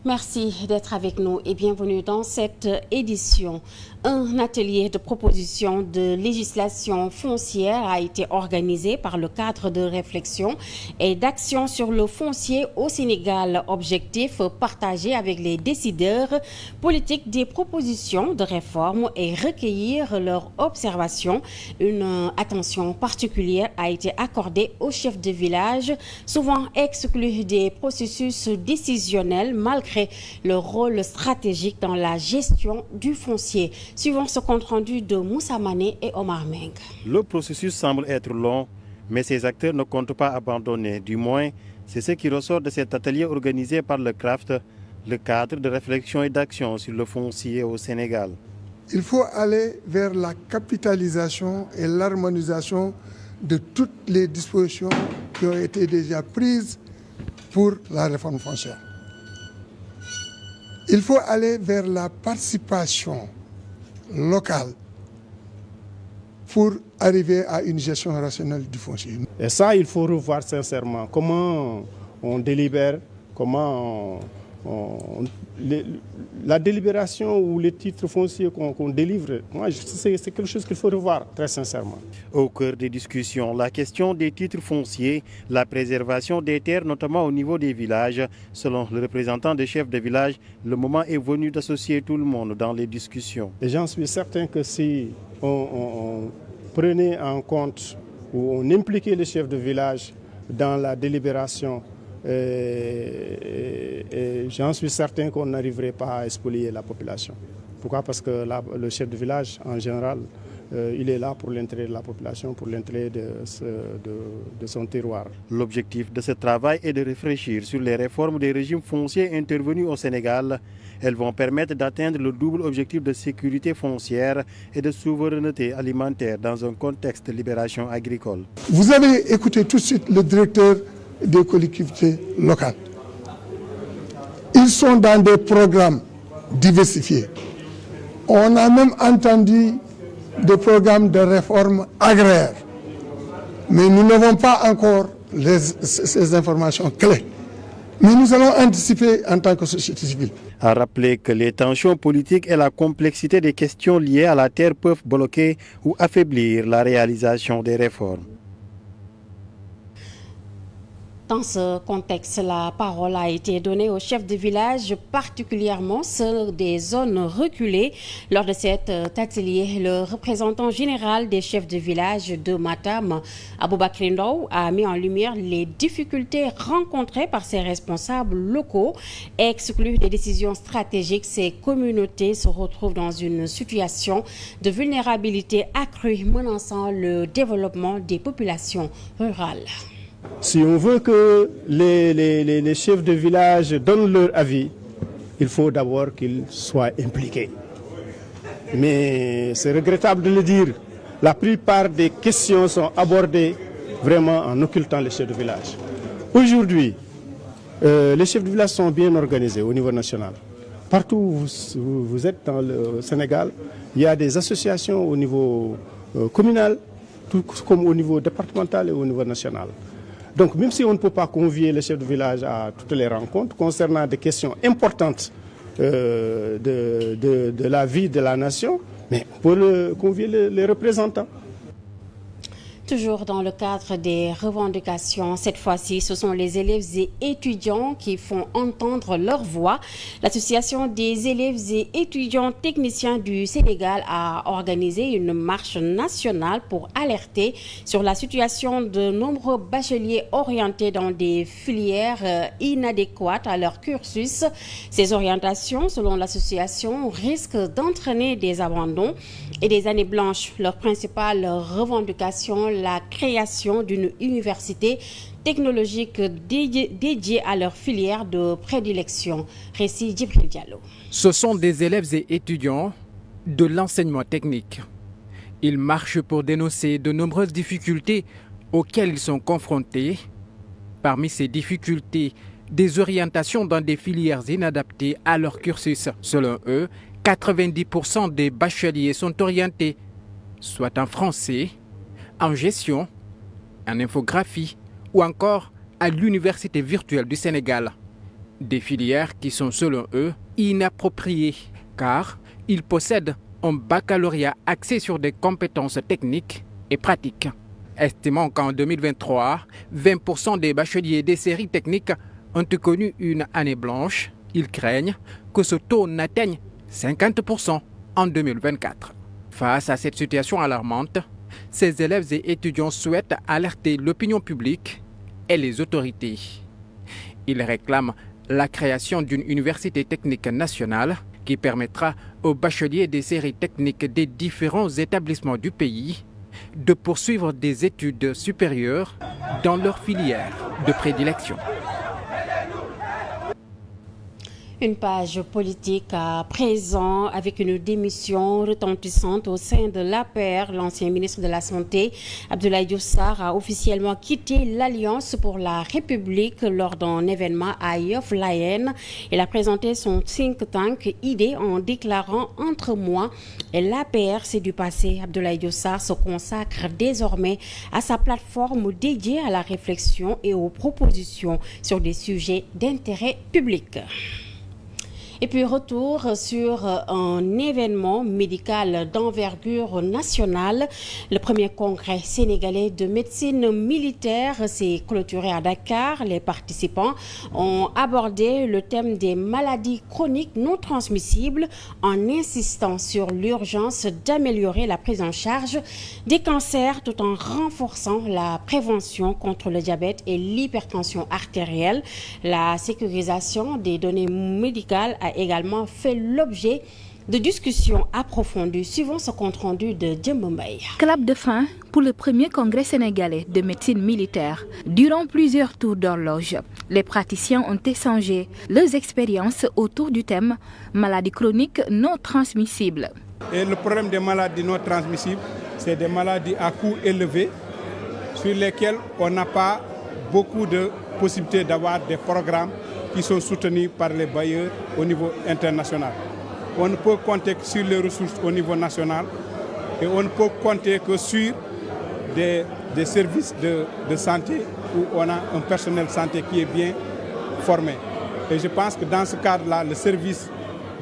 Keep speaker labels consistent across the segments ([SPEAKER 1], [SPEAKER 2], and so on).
[SPEAKER 1] Merci d'être avec nous et bienvenue dans cette édition. Un atelier de proposition de législation foncière a été organisé par le cadre de réflexion et d'action sur le foncier au Sénégal. Objectif, partager avec les décideurs politiques des propositions de réforme et recueillir leurs observations. Une attention particulière a été accordée aux chefs de village, souvent exclus des processus décisionnels malgré le rôle stratégique dans la gestion du foncier. Suivant ce compte-rendu de Moussa Mané et Omar Meng.
[SPEAKER 2] Le processus semble être long, mais ces acteurs ne comptent pas abandonner. Du moins, c'est ce qui ressort de cet atelier organisé par le CRAFT, le cadre de réflexion et d'action sur le foncier au Sénégal.
[SPEAKER 3] Il faut aller vers la capitalisation et l'harmonisation de toutes les dispositions qui ont été déjà prises pour la réforme foncière. Il faut aller vers la participation locale pour arriver à une gestion rationnelle du foncier.
[SPEAKER 4] Et ça, il faut revoir sincèrement comment on délibère, comment la délibération ou les titres fonciers qu'on délivre. Moi, c'est quelque chose qu'il faut revoir, très sincèrement.
[SPEAKER 2] Au cœur des discussions, la question des titres fonciers, la préservation des terres, notamment au niveau des villages. Selon le représentant des chefs de village, le moment est venu d'associer tout le monde dans les discussions.
[SPEAKER 4] Et j'en suis certain que si on prenait en compte ou on impliquait les chefs de village dans la délibération, et j'en suis certain qu'on n'arriverait pas à spolier la population. Pourquoi? Parce que le chef de village, en général, il est là pour l'intérêt de la population, pour l'intérêt de son terroir.
[SPEAKER 2] L'objectif de ce travail est de réfléchir sur les réformes des régimes fonciers intervenus au Sénégal. Elles vont permettre d'atteindre le double objectif de sécurité foncière et de souveraineté alimentaire dans un contexte de libération agricole.
[SPEAKER 3] Vous avez écouté tout de suite le directeur des collectivités locales. Ils sont dans des programmes diversifiés. On a même entendu des programmes de réforme agraire. Mais nous n'avons pas encore ces informations clés. Mais nous allons anticiper en tant que société civile.
[SPEAKER 2] A rappeler que les tensions politiques et la complexité des questions liées à la terre peuvent bloquer ou affaiblir la réalisation des réformes.
[SPEAKER 1] Dans ce contexte, la parole a été donnée aux chefs de village, particulièrement ceux des zones reculées. Lors de cet atelier, le représentant général des chefs de village de Matam, Aboubakry Ndao, a mis en lumière les difficultés rencontrées par ces responsables locaux. Exclus des décisions stratégiques, ces communautés se retrouvent dans une situation de vulnérabilité accrue, menaçant le développement des populations rurales.
[SPEAKER 4] Si on veut que les chefs de village donnent leur avis, il faut d'abord qu'ils soient impliqués. Mais c'est regrettable de le dire, la plupart des questions sont abordées vraiment en occultant les chefs de village. Aujourd'hui, les chefs de village sont bien organisés au niveau national. Partout où vous êtes dans le Sénégal, il y a des associations au niveau communal, tout comme au niveau départemental et au niveau national. Donc même si on ne peut pas convier les chefs de village à toutes les rencontres concernant des questions importantes de la vie de la nation, mais on peut convier les représentants.
[SPEAKER 1] Toujours dans le cadre des revendications, cette fois-ci, ce sont les élèves et étudiants qui font entendre leur voix. L'Association des élèves et étudiants techniciens du Sénégal a organisé une marche nationale pour alerter sur la situation de nombreux bacheliers orientés dans des filières inadéquates à leur cursus. Ces orientations, selon l'association, risquent d'entraîner des abandons et des années blanches. Leur principale revendication, la création d'une université technologique dédiée à leur filière de prédilection. Récit Djibril Diallo.
[SPEAKER 5] Ce sont des élèves et étudiants de l'enseignement technique. Ils marchent pour dénoncer de nombreuses difficultés auxquelles ils sont confrontés. Parmi ces difficultés, des orientations dans des filières inadaptées à leur cursus. Selon eux, 90% des bacheliers sont orientés, soit en français, en gestion, en infographie ou encore à l'Université virtuelle du Sénégal. Des filières qui sont selon eux inappropriées car ils possèdent un baccalauréat axé sur des compétences techniques et pratiques. Estimant qu'en 2023, 20% des bacheliers des séries techniques ont connu une année blanche, ils craignent que ce taux n'atteigne 50% en 2024. Face à cette situation alarmante, ces élèves et étudiants souhaitent alerter l'opinion publique et les autorités. Ils réclament la création d'une université technique nationale qui permettra aux bacheliers des séries techniques des différents établissements du pays de poursuivre des études supérieures dans leur filière de prédilection.
[SPEAKER 1] Une page politique à présent avec une démission retentissante au sein de l'APR. L'ancien ministre de la Santé, Abdoulaye Diouf Sarr, a officiellement quitté l'Alliance pour la République lors d'un événement à Yoff-Layène. Il a présenté son think tank ID en déclarant « Entre moi et l'APR, c'est du passé ». Abdoulaye Diouf Sarr se consacre désormais à sa plateforme dédiée à la réflexion et aux propositions sur des sujets d'intérêt public. Et puis retour sur un événement médical d'envergure nationale. Le premier congrès sénégalais de médecine militaire s'est clôturé à Dakar. Les participants ont abordé le thème des maladies chroniques non transmissibles en insistant sur l'urgence d'améliorer la prise en charge des cancers tout en renforçant la prévention contre le diabète et l'hypertension artérielle. La sécurisation des données médicales a également fait l'objet de discussions approfondies suivant ce compte-rendu de Djemboumbaye.
[SPEAKER 6] Clap de fin pour le premier congrès sénégalais de médecine militaire. Durant plusieurs tours d'horloge, les praticiens ont échangé leurs expériences autour du thème maladies chroniques non transmissibles.
[SPEAKER 7] Et le problème des maladies non transmissibles, c'est des maladies à coût élevé sur lesquelles on n'a pas beaucoup de possibilités d'avoir des programmes qui sont soutenus par les bailleurs au niveau international. On ne peut compter que sur les ressources au niveau national et on ne peut compter que sur des services de santé où on a un personnel de santé qui est bien formé. Et je pense que dans ce cadre-là, le service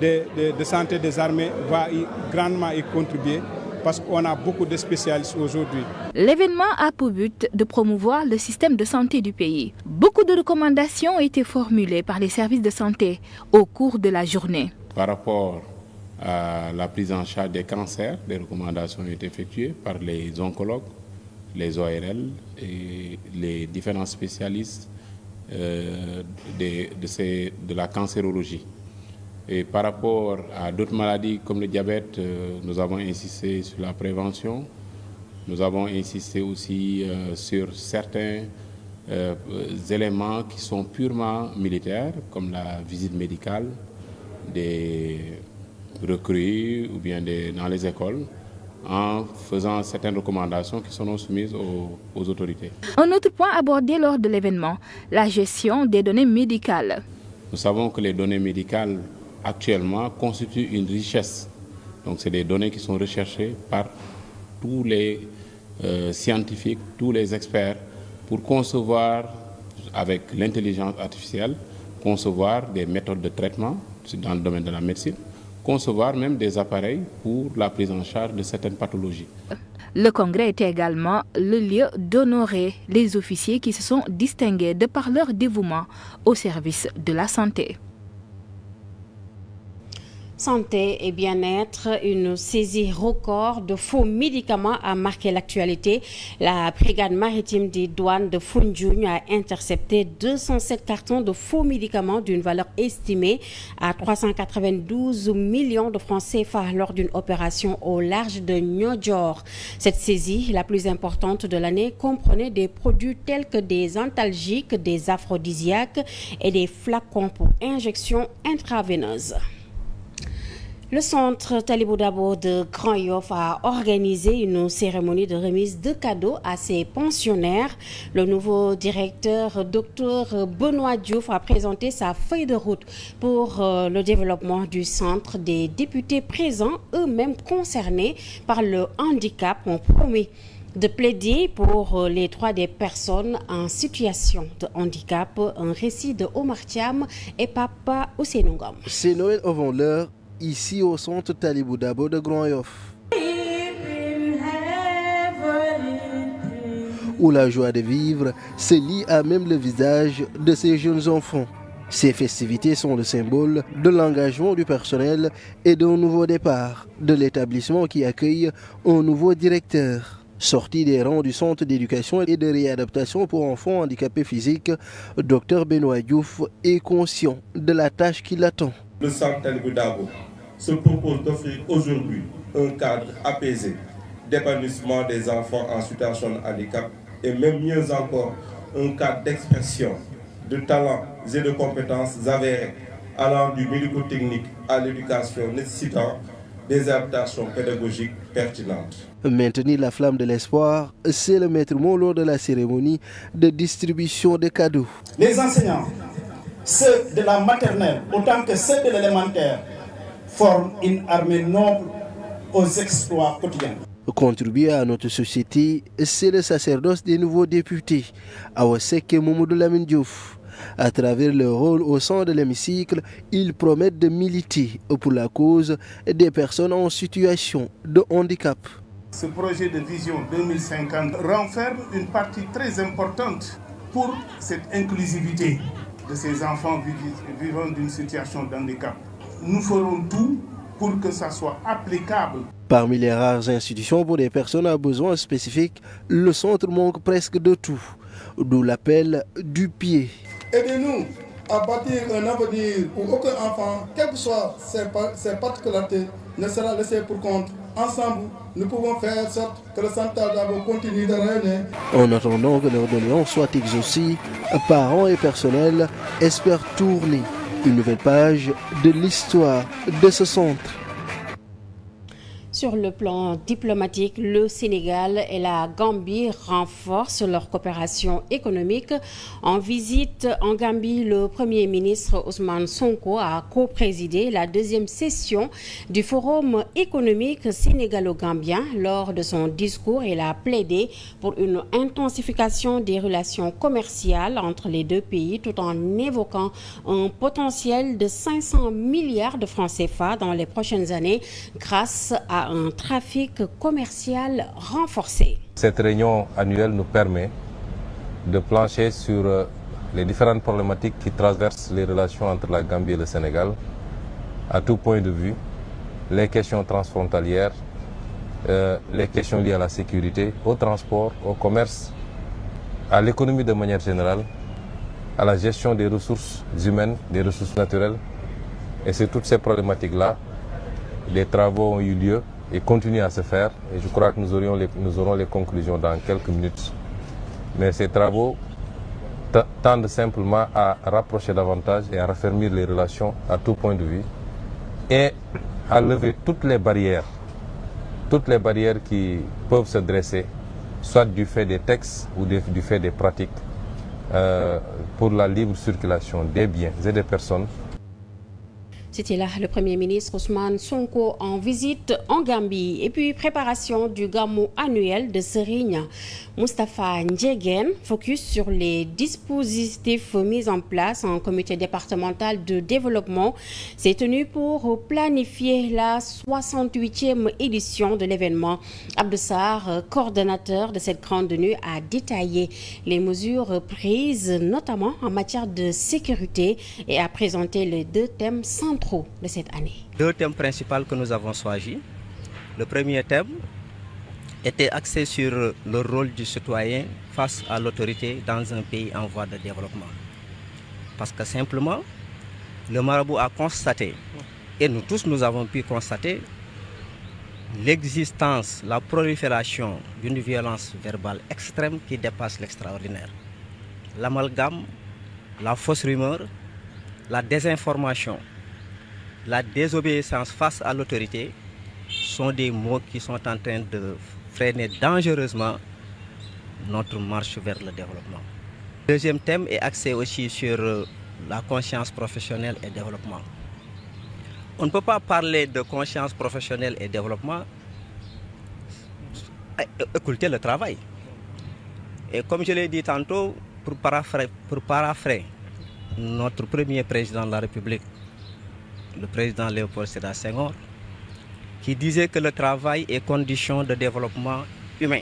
[SPEAKER 7] de santé des armées va grandement y contribuer parce qu'on a beaucoup de spécialistes aujourd'hui.
[SPEAKER 6] L'événement a pour but de promouvoir le système de santé du pays. Beaucoup de recommandations ont été formulées par les services de santé au cours de la journée.
[SPEAKER 8] Par rapport à la prise en charge des cancers, des recommandations ont été effectuées par les oncologues, les ORL et les différents spécialistes de la cancérologie. Et par rapport à d'autres maladies comme le diabète, nous avons insisté sur la prévention. Nous avons insisté aussi sur certains éléments qui sont purement militaires, comme la visite médicale des recrues ou bien dans les écoles, en faisant certaines recommandations qui seront soumises aux autorités.
[SPEAKER 6] Un autre point abordé lors de l'événement, la gestion des données médicales.
[SPEAKER 8] Nous savons que les données médicales actuellement constituent une richesse. Donc c'est des données qui sont recherchées par tous les scientifiques, tous les experts pour concevoir avec l'intelligence artificielle, concevoir des méthodes de traitement dans le domaine de la médecine, concevoir même des appareils pour la prise en charge de certaines pathologies.
[SPEAKER 6] Le congrès est également le lieu d'honorer les officiers qui se sont distingués de par leur dévouement au service de la santé.
[SPEAKER 1] Santé et bien-être, une saisie record de faux médicaments a marqué l'actualité. La brigade maritime des douanes de Foundiougne a intercepté 207 cartons de faux médicaments d'une valeur estimée à 392 millions de francs CFA lors d'une opération au large de Niodior. Cette saisie, la plus importante de l'année, comprenait des produits tels que des antalgiques, des aphrodisiaques et des flacons pour injection intraveineuse. Le centre Talibou Dabo de Grand Yoff a organisé une cérémonie de remise de cadeaux à ses pensionnaires. Le nouveau directeur, Dr Benoît Diouf, a présenté sa feuille de route pour le développement du centre. Des députés présents, eux-mêmes concernés par le handicap, ont promis de plaider pour les droits des personnes en situation de handicap. Un récit de Omar Thiam et Papa Ousseynou Ngom.
[SPEAKER 9] C'est Noël avant l'heure, ici au centre Talibou Dabo de Grand Yoff, où la joie de vivre se lie à même le visage de ces jeunes enfants. Ces festivités sont le symbole de l'engagement du personnel et d'un nouveau départ de l'établissement qui accueille un nouveau directeur. Sorti des rangs du centre d'éducation et de réadaptation pour enfants handicapés physiques, Dr Benoît Diouf est conscient de la tâche qui l'attend.
[SPEAKER 10] Le centre Talibou Dabo se propose d'offrir aujourd'hui un cadre apaisé d'épanouissement des enfants en situation de handicap et même mieux encore, un cadre d'expression de talents et de compétences avérées allant du médico-technique à l'éducation nécessitant des adaptations pédagogiques pertinentes.
[SPEAKER 9] Maintenir la flamme de l'espoir, c'est le maître mot lors de la cérémonie de distribution de cadeaux.
[SPEAKER 11] Les enseignants, ceux de la maternelle autant que ceux de l'élémentaire, forment une armée noble aux exploits quotidiens.
[SPEAKER 9] Contribuer à notre société, c'est le sacerdoce des nouveaux députés, Awasek et Mamadou Lamine Diouf. À travers leur rôle au sein de l'hémicycle, ils promettent de militer pour la cause des personnes en situation de handicap.
[SPEAKER 11] Ce projet de vision 2050 renferme une partie très importante pour cette inclusivité de ces enfants vivant d'une situation de handicap. Nous ferons tout pour que ça soit applicable.
[SPEAKER 9] Parmi les rares institutions pour des personnes à besoins spécifiques, le centre manque presque de tout, d'où l'appel du pied.
[SPEAKER 3] Aidez-nous à bâtir un avenir où aucun enfant, quelles que soient ses particularités, ne sera laissé pour compte. Ensemble, nous pouvons faire en sorte que le centre Dabo continue de rayonner.
[SPEAKER 9] En attendant que leur doléance soit exaucée, parents et personnels espèrent tourner une nouvelle page de l'histoire de ce centre.
[SPEAKER 1] Sur le plan diplomatique, le Sénégal et la Gambie renforcent leur coopération économique. En visite en Gambie, le Premier ministre Ousmane Sonko a co-présidé la deuxième session du Forum économique sénégalo-gambien. Lors de son discours, il a plaidé pour une intensification des relations commerciales entre les deux pays tout en évoquant un potentiel de 500 milliards de francs CFA dans les prochaines années grâce à un trafic commercial renforcé.
[SPEAKER 12] Cette réunion annuelle nous permet de plancher sur les différentes problématiques qui traversent les relations entre la Gambie et le Sénégal, à tout point de vue, les questions transfrontalières, les questions liées à la sécurité, au transport, au commerce, à l'économie de manière générale, à la gestion des ressources humaines, des ressources naturelles. Et c'est toutes ces problématiques-là, les travaux ont eu lieu et continuent à se faire. Et je crois que nous aurons les conclusions dans quelques minutes. Mais ces travaux tendent simplement à rapprocher davantage et à raffermir les relations à tout point de vue et à lever toutes les barrières qui peuvent se dresser, soit du fait des textes ou du fait des pratiques, pour la libre circulation des biens et des personnes.
[SPEAKER 1] C'était là le Premier ministre Ousmane Sonko en visite en Gambie. Et puis, préparation du Gamou annuel de Serigne Moustapha Ndiéguène, focus sur les dispositifs mis en place en comité départemental de développement, s'est tenu pour planifier la 68e édition de l'événement. Abdou Sarr, coordonnateur de cette grande tenue, a détaillé les mesures prises, notamment en matière de sécurité, et a présenté les deux thèmes centraux de cette année.
[SPEAKER 13] Deux thèmes principaux que nous avons choisis. Le premier thème était axé sur le rôle du citoyen face à l'autorité dans un pays en voie de développement. Parce que simplement, le marabout a constaté, et nous tous nous avons pu constater, l'existence, la prolifération d'une violence verbale extrême qui dépasse l'extraordinaire. L'amalgame, la fausse rumeur, la désinformation, la désobéissance face à l'autorité sont des mots qui sont en train de freiner dangereusement notre marche vers le développement. Le deuxième thème est axé aussi sur la conscience professionnelle et développement. On ne peut pas parler de conscience professionnelle et développement occulter le travail. Et comme je l'ai dit tantôt, pour paraphrer notre premier président de la République, le président Léopold Sédar Senghor, qui disait que le travail est condition de développement humain.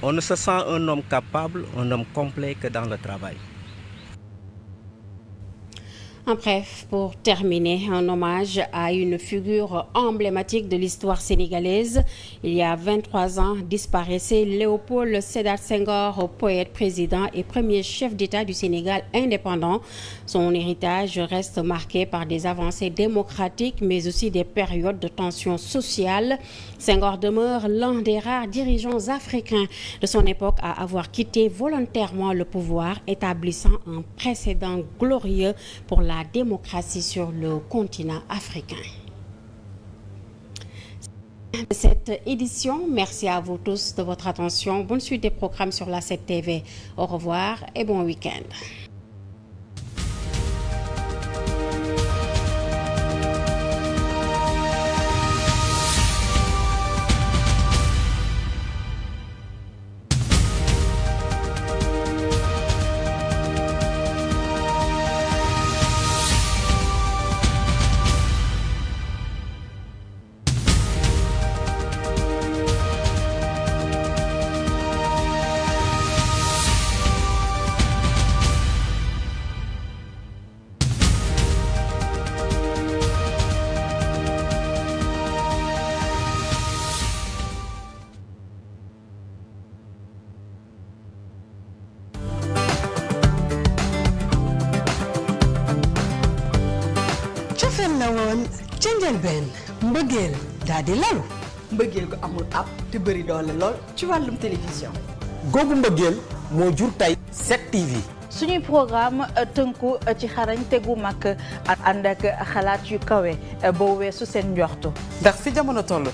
[SPEAKER 13] On ne se sent un homme capable, un homme complet que dans le travail.
[SPEAKER 1] En bref, pour terminer, un hommage à une figure emblématique de l'histoire sénégalaise. Il y a 23 ans, disparaissait Léopold Sédar Senghor, poète, président et premier chef d'État du Sénégal indépendant. Son héritage reste marqué par des avancées démocratiques, mais aussi des périodes de tension sociale. Senghor demeure l'un des rares dirigeants africains de son époque à avoir quitté volontairement le pouvoir, établissant un précédent glorieux pour la démocratie sur le continent africain. Cette édition, merci à vous tous de votre attention. Bonne suite des programmes sur la 7 TV. Au revoir et bon week-end.
[SPEAKER 14] ca njëlbeen mbëggeel daa di lalu mbëggeel gu amul ab te bëri doole lool ci wàllum télévision
[SPEAKER 15] googu mbëggeel moo jur tey 7TV
[SPEAKER 16] suñuy programme tënku ci xarañ tegu mag ànd ak xalaat yu kawe boo weesu seen njortu
[SPEAKER 15] ndax fi jamono toll